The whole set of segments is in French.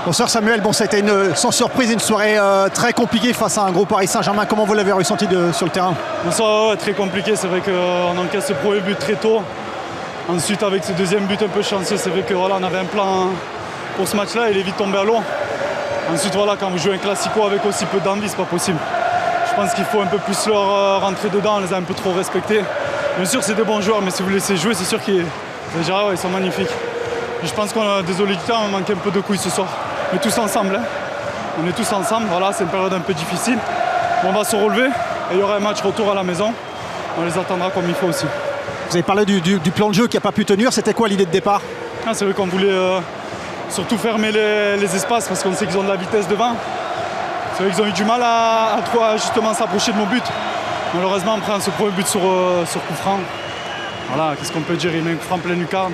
Bonsoir Samuel, bon, ça a été sans surprise une soirée très compliquée face à un gros Paris Saint-Germain. Comment vous l'avez ressenti sur le terrain? Bonsoir, ouais, très compliqué, c'est vrai qu'on encaisse ce premier but très tôt. Ensuite avec ce deuxième but un peu chanceux, c'est vrai que voilà, on avait un plan pour ce match-là, il est vite tombé à l'eau. Ensuite voilà, quand vous jouez un classico avec aussi peu d'envie, c'est pas possible. Je pense qu'il faut un peu plus leur rentrer dedans, on les a un peu trop respectés. Bien sûr c'est des bons joueurs, mais si vous laissez jouer, c'est sûr qu'ils ils sont magnifiques. Et je pense qu'on a, désolé du temps, on manque un peu de couilles ce soir. Mais tous ensemble, hein. On est tous ensemble, voilà, c'est une période un peu difficile. On va se relever et il y aura un match retour à la maison. On les attendra comme il faut aussi. Vous avez parlé du plan de jeu qui n'a pas pu tenir, c'était quoi l'idée de départ? C'est vrai qu'on voulait surtout fermer les espaces parce qu'on sait qu'ils ont de la vitesse devant. C'est vrai qu'ils ont eu du mal à justement s'approcher de nos buts. Malheureusement on prend ce premier but sur coup franc. Voilà, qu'est-ce qu'on peut dire, il met un coup franc plein lucarne.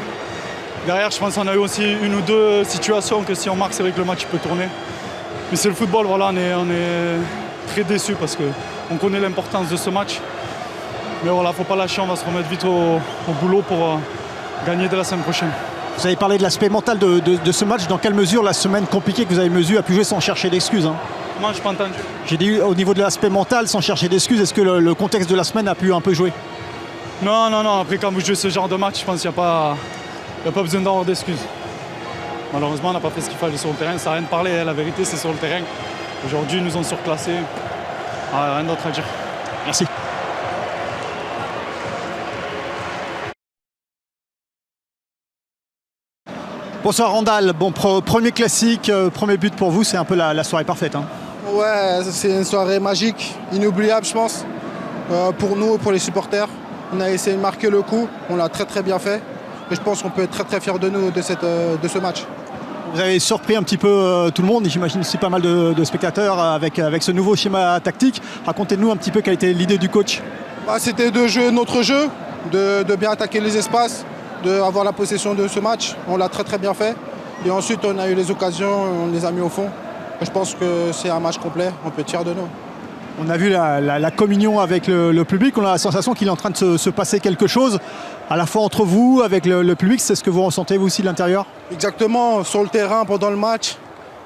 Derrière, je pense qu'on a eu aussi une ou deux situations que si on marque, c'est vrai que le match peut tourner. Mais c'est le football, voilà, on est très déçus parce qu'on connaît l'importance de ce match. Mais voilà, il ne faut pas lâcher, on va se remettre vite au boulot pour gagner dès la semaine prochaine. Vous avez parlé de l'aspect mental de ce match. Dans quelle mesure la semaine compliquée que vous avez a pu jouer sans chercher d'excuses, hein? Moi, je n'ai pas entendu. J'ai dit au niveau de l'aspect mental, sans chercher d'excuses, est-ce que le contexte de la semaine a pu un peu jouer? Non. Après, quand vous jouez ce genre de match, je pense qu'il n'y a pas besoin d'avoir d'excuses. Malheureusement, on n'a pas fait ce qu'il fallait sur le terrain. Ça n'a rien de parler, hein. La vérité, c'est sur le terrain. Aujourd'hui, ils nous ont surclassés. Rien d'autre à dire. Merci. Bonsoir Randall, bon, premier classique, premier but pour vous, c'est un peu la soirée parfaite, hein. Ouais, c'est une soirée magique, inoubliable je pense, pour nous et pour les supporters. On a essayé de marquer le coup, on l'a très bien fait. Et je pense qu'on peut être très fiers de nous de ce match. Vous avez surpris un petit peu tout le monde, j'imagine aussi pas mal de spectateurs avec ce nouveau schéma tactique. Racontez-nous un petit peu quelle était l'idée du coach. C'était de jouer notre jeu, de bien attaquer les espaces, d'avoir la possession de ce match. On l'a très bien fait. Et ensuite, on a eu les occasions, on les a mis au fond. Et je pense que c'est un match complet, on peut être fiers de nous. On a vu la communion avec le public, on a la sensation qu'il est en train de se passer quelque chose, à la fois entre vous, avec le public, c'est ce que vous ressentez vous aussi de l'intérieur? Exactement, sur le terrain, pendant le match,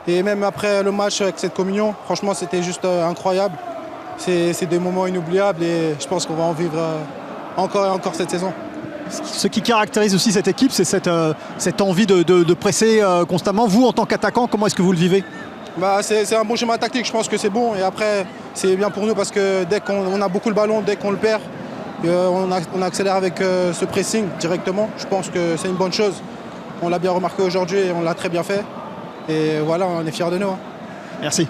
et même après le match avec cette communion, franchement c'était juste incroyable. C'est des moments inoubliables et je pense qu'on va en vivre encore et encore cette saison. Ce qui caractérise aussi cette équipe, c'est cette envie de presser constamment. Vous, en tant qu'attaquant, comment est-ce que vous le vivez? C'est un bon schéma tactique, je pense que c'est bon. Et après, c'est bien pour nous parce que dès qu'on a beaucoup le ballon, dès qu'on le perd, on accélère avec ce pressing directement. Je pense que c'est une bonne chose. On l'a bien remarqué aujourd'hui et on l'a très bien fait. Et voilà, on est fiers de nous, hein. Merci.